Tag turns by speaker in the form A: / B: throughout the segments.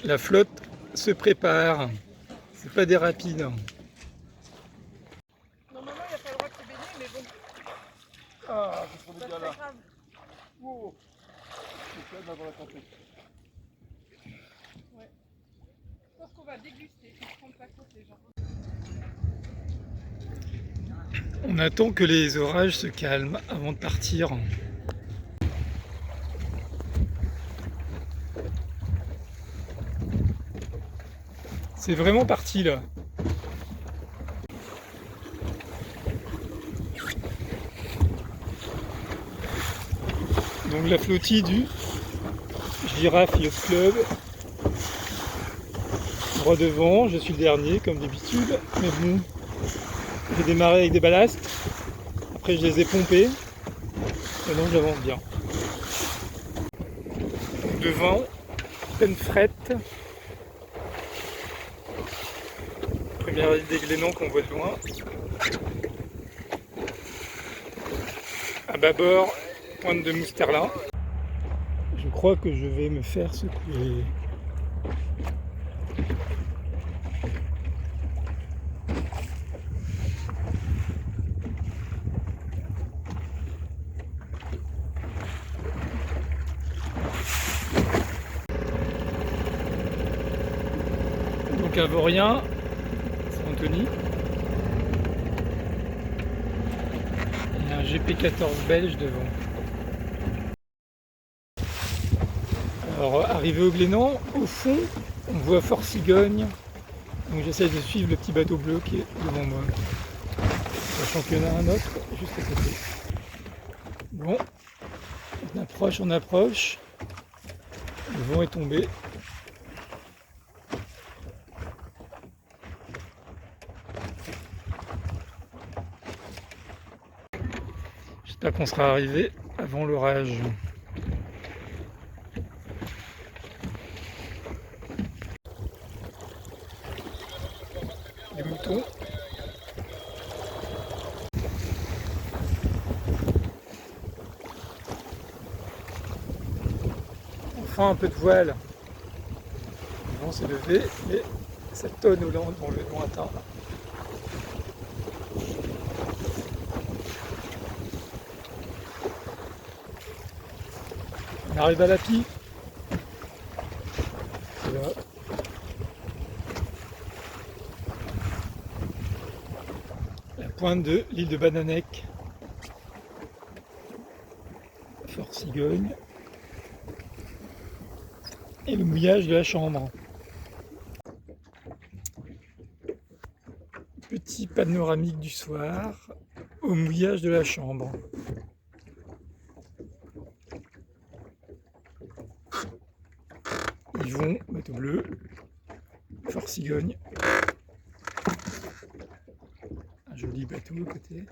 A: La flotte se prépare. C'est pas des rapides.
B: Normalement, il n'y a pas le droit de se baigner, mais bon,
C: Ah, c'est pour les
B: pas
C: gars
B: très
C: là.
B: grave.
C: Oh, c'est quand même avant la tempête.
B: Ouais. Je pense qu'on va déguster, ils se rendent pas compte les gens.
A: On attend que les orages se calment avant de partir. C'est vraiment parti là. Donc la flottille du Girafe Yacht Club. Droit devant, je suis le dernier comme d'habitude. Mais bon, j'ai démarré avec des ballasts. Après je les ai pompés. Maintenant j'avance bien. Donc devant, pleine frette. Première île des Glénans qu'on voit de loin. À bâbord, pointe de Mousterlin. Je crois que je vais me faire secouer. Donc un vaurien, c'est Anthony. Et un GP14 belge devant. Alors arrivé au Glénan, au fond, on voit Fort Cigogne. Donc j'essaie de suivre le petit bateau bleu qui est devant moi. Sachant qu'il y en a un autre juste à côté. Bon, on approche, on approche. Le vent est tombé. J'espère qu'on sera arrivé avant l'orage. Les moutons. Enfin un peu de voile. Le vent s'est levé, mais ça tonne au dans le lointain. On arrive à la Pie. Voilà. La pointe de l'île de Bananec. Fort Cigogne. Et le mouillage de la chambre. Petit panoramique du soir au mouillage de la chambre. Yvon, bateau bleu, Fort Cigogne. Un joli bateau à côté.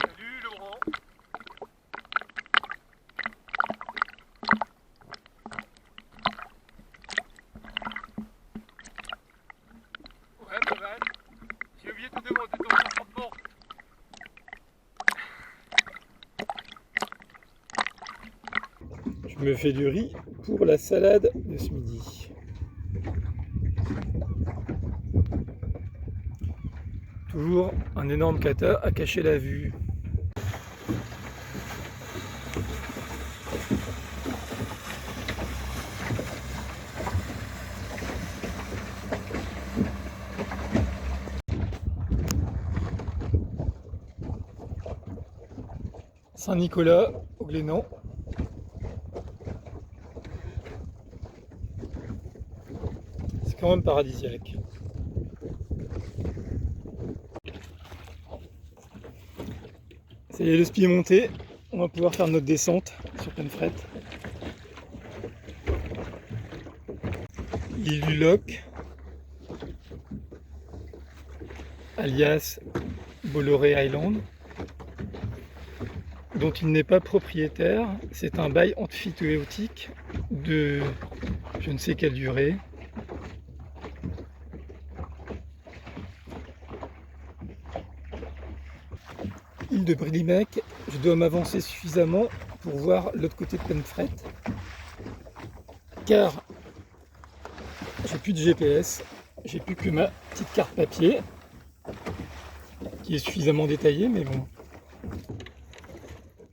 C: Salut Laurent. Ouais, pas mal. J'ai oublié de te demander ton transport.
A: Je me fais du riz pour la salade de ce midi. Toujours un énorme kata à cacher la vue. Saint-Nicolas au Glénan. C'est quand même paradisiaque. Ça y est, le spi est monté. On va pouvoir faire notre descente sur Penfret. L'île du Loch, alias Bolloré Island, dont il n'est pas propriétaire. C'est un bail emphytéotique de je ne sais quelle durée. Île de Brilimec, je dois m'avancer suffisamment pour voir l'autre côté de Penfret, car j'ai plus de GPS, j'ai plus que ma petite carte papier, qui est suffisamment détaillée, mais bon.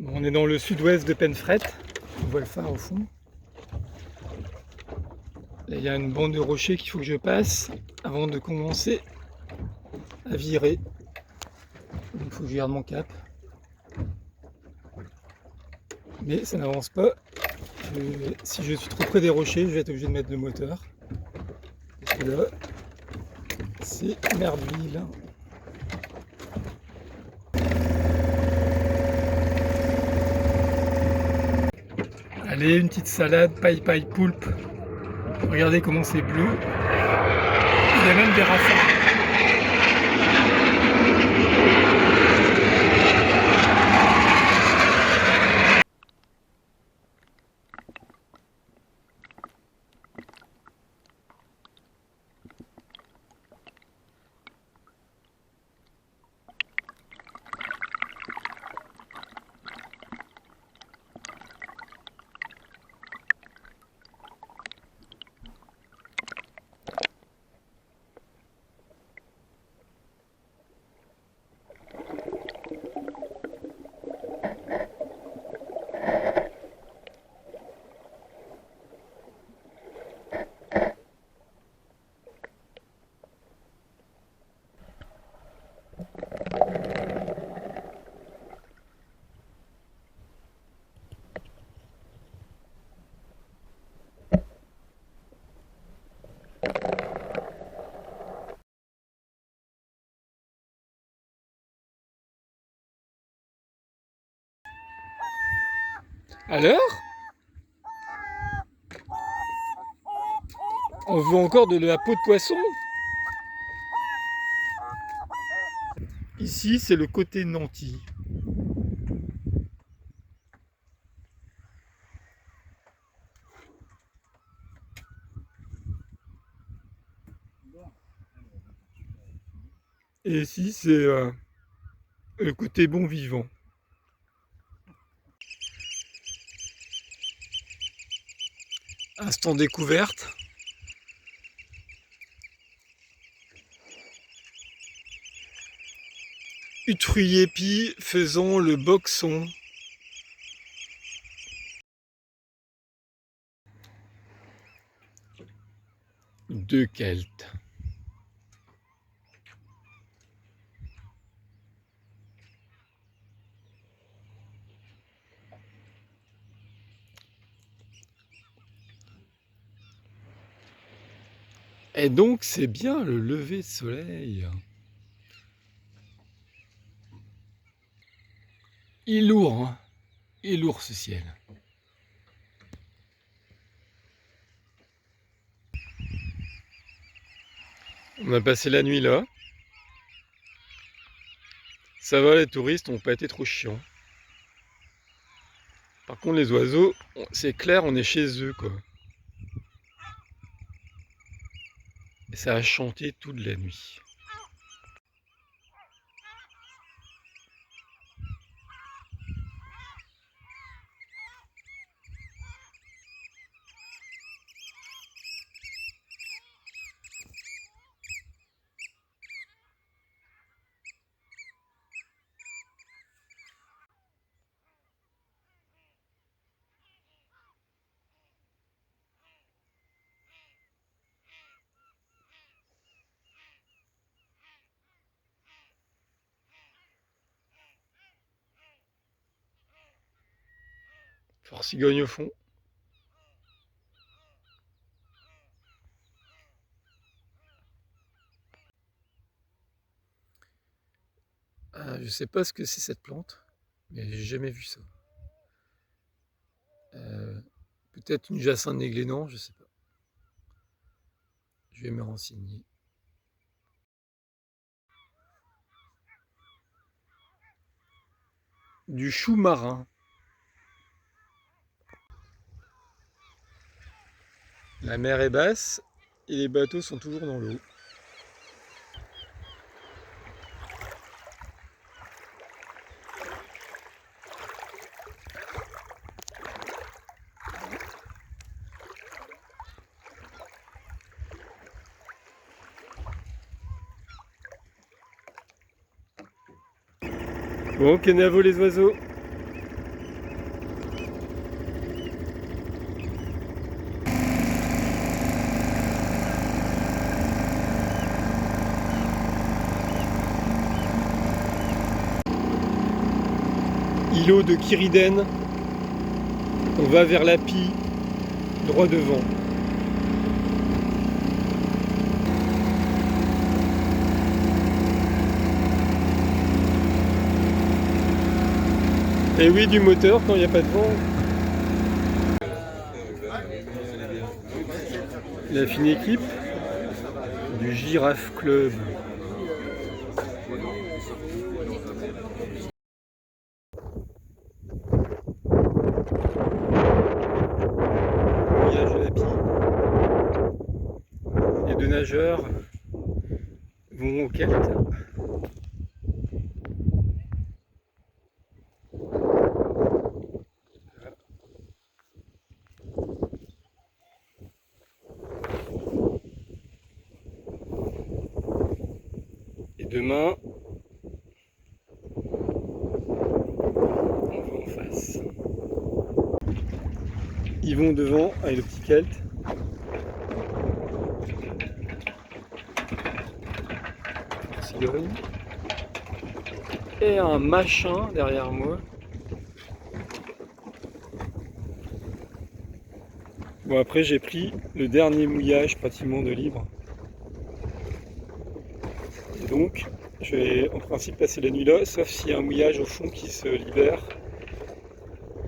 A: On est dans le sud-ouest de Penfret, on voit le phare au fond. Là, il y a une bande de rochers qu'il faut que je passe avant de commencer à virer. Donc il faut que je garde mon cap. Mais ça n'avance pas. Si je suis trop près des rochers, je vais être obligé de mettre le moteur. Parce que là, c'est merdouille. Allez, une petite salade, paille poulpe. Regardez comment c'est bleu. Il y a même des rafales. Alors, on veut encore de la peau de poisson. Ici, c'est le côté nanti. Et ici, c'est le côté bon vivant. Instant découverte. Utruy épi faisant le boxon. De Celtes. Et donc c'est bien le lever de soleil. Il est lourd, hein. Il est lourd ce ciel. On a passé la nuit là. Ça va, les touristes n'ont pas été trop chiants. Par contre les oiseaux, c'est clair, on est chez eux quoi. Et ça a chanté toute la nuit. Fort cigogne au fond. Je sais pas ce que c'est cette plante. Mais j'ai jamais vu ça. Peut-être une jacinthe des Glénans, je sais pas. Je vais me renseigner. Du chou marin. La mer est basse et les bateaux sont toujours dans l'eau. Bon, canavo les oiseaux. Îlot de Kiriden. On va vers l'Api, droit devant. Et oui, du moteur quand il n'y a pas de vent. La fine équipe du Girafe Club. Mouillage de l'Api. Les deux nageurs vont au Kelt. Et demain, on va en face. Ils vont devant avec le petit Kelt. Cigogne. Et un machin derrière moi. Bon, après j'ai pris le dernier mouillage pratiquement de libre. Et donc je vais en principe passer la nuit là, sauf s'il y a un mouillage au fond qui se libère.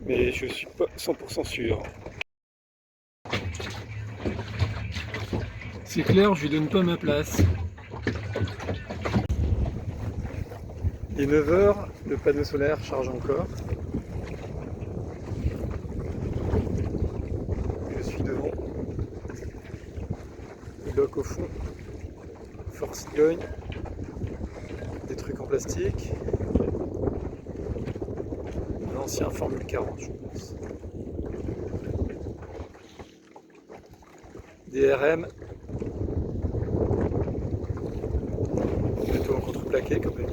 A: Mais je suis pas 100% sûr. C'est clair, je lui donne pas ma place. Il est 9 h, le panneau solaire charge encore. Je suis devant. Le dock au fond. Fort Cigogne. Des trucs en plastique. L'ancien Formule 40, je pense. DRM. Bateau en contreplaqué comme le mien.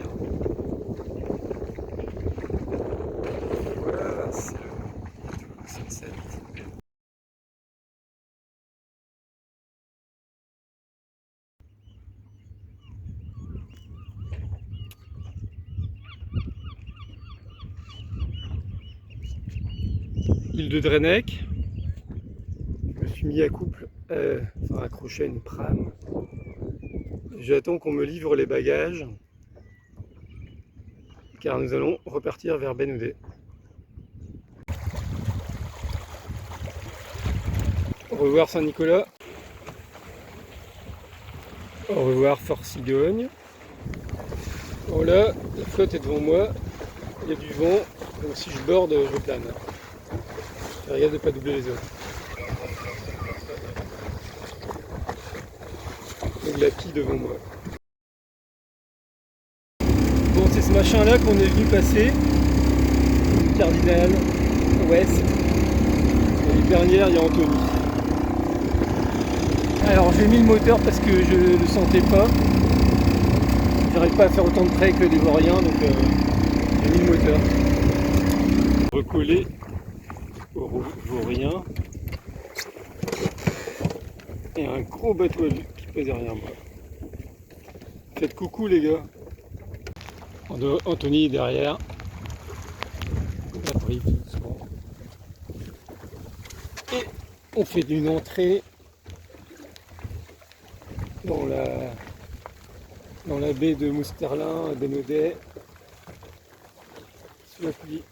A: Voilà, c'est le sunset. Île de Drennec. Je me suis mis à couple, enfin accroché à une prame. J'attends qu'on me livre les bagages, car nous allons repartir vers Bénodet. Au revoir Saint-Nicolas. Au revoir Fort Cigogne. Voilà, la flotte est devant moi. Il y a du vent, donc si je borde, je plane. Je regarde de ne pas doubler les autres. Donc la pie devant moi. Bon, c'est ce machin là qu'on est venu passer. Cardinal Ouest. Et dernière, il y a Anthony. Alors j'ai mis le moteur parce que je ne le sentais pas. J'arrive pas à faire autant de traits que des vauriens, donc j'ai mis le moteur. Recollé au vaurien. Et un gros bateau à vue qui passe derrière moi. Faites coucou les gars. Anthony est derrière. La brive doucement. Et on fait une entrée dans la baie de Mousterlin, à Bénodet. sous la pluie.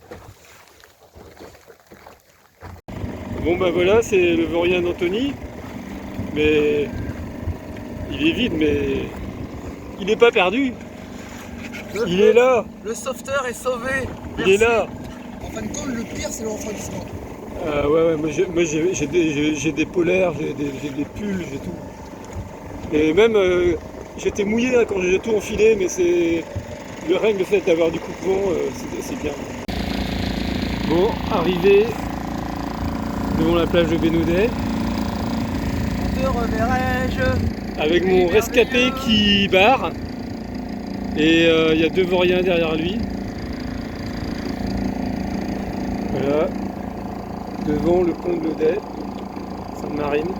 A: Bon bah voilà, c'est le vaurien d'Anthony, mais il est vide, mais il n'est pas perdu. Il est là.
D: Le sauveteur est sauvé.
A: Il est là.
D: En fin de compte, le pire, c'est le refroidissement.
A: Ouais, moi j'ai des polaires, j'ai des pulls, j'ai tout. Et même j'étais mouillé hein, quand j'ai tout enfilé, mais c'est le fait d'avoir du coupe-vent, c'est bien. Bon, arrivé devant la plage de Bénodet.
D: Te reverrai-je
A: Avec mon rescapé qui barre. Et il y a 2 vauriens derrière lui. Voilà. Devant le pont de Lodève, Sainte-Marine.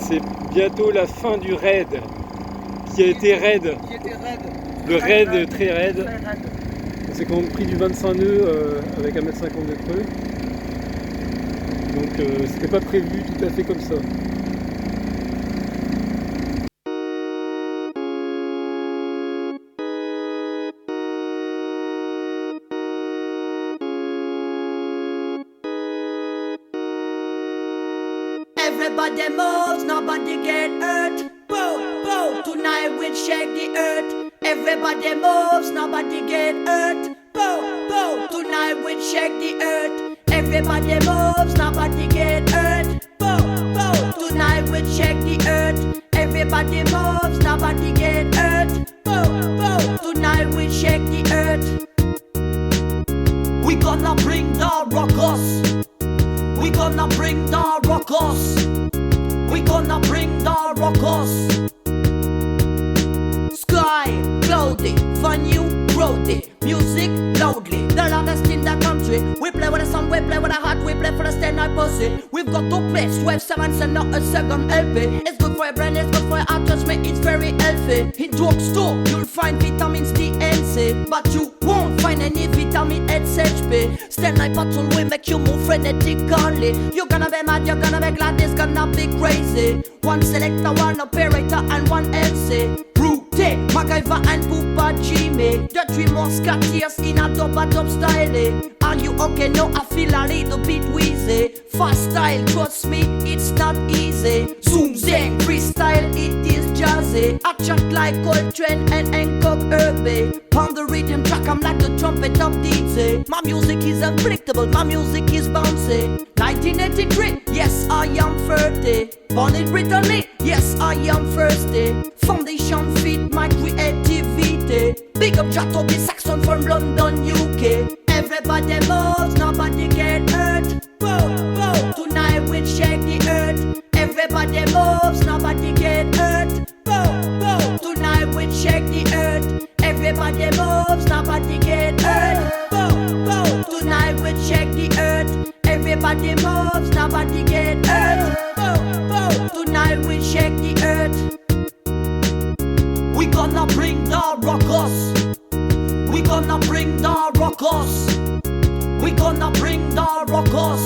A: C'est bientôt la fin du raid. Qui a été raid.
D: Qui était raide.
A: Le raid très raid.
D: Très raide.
A: C'est quand même pris du 25 nœuds avec 1,50 m de creux. Donc c'était pas prévu tout à fait comme ça.
E: Everybody moves, nobody get hurt. Boom, boom, tonight we'll shake the earth. Everybody moves, nobody get hurt. Boom, boom, tonight we'll shake the earth. Everybody moves, nobody get hurt. Boom, boom, tonight we'll shake the earth. Everybody moves, nobody get hurt. Boom, boom, tonight we'll shake the earth. We gonna bring the rockers. We gonna bring the rockers. We gonna bring the rockers. Sky cloudy, fun you roadie. Music loudly, the loudest in the country. We play with the sun, we play with the heart, we play for the stand up pussy. We've got to play 12-7, send not a second LP. It's good for your brain, it's good for your heart, trust me, it's very healthy. In drugstore, you'll find vitamins D and C, but you won't find any vitamin HHP. Stand like patrol, we make you move frenetically. You're gonna be mad, you're gonna be glad, it's gonna be crazy. One selector, one operator, and one MC. Brute, MacGyver and Poopa Jimmy. The 3 Musketeers in a top style. Are you okay? No, I feel a little bit wheezy. Fast style, trust me, it's not easy. Zoom zang, freestyle, it is jazzy. I chat like Coltrane and Hancock Herbie. On the rhythm track, I'm like the trumpet of DJ. My music is unpredictable, my music is bouncy. 1983, yes, I am 30. Born in Brittany, yes, I am thirsty. Foundation feed my creativity. Big up Jato, the Saxon from London, UK. Everybody moves, nobody get hurt. Whoa, whoa, tonight we'll shake the earth. Everybody moves, nobody get hurt. Whoa, whoa, tonight we'll shake the earth. Everybody moves, nobody get hurt. Whoa, whoa, tonight we'll shake the earth. Everybody moves, nobody get hurt. Whoa, whoa, tonight we'll shake the earth. We gonna bring the rockers. We gonna bring the rockers. We gonna bring the rockers.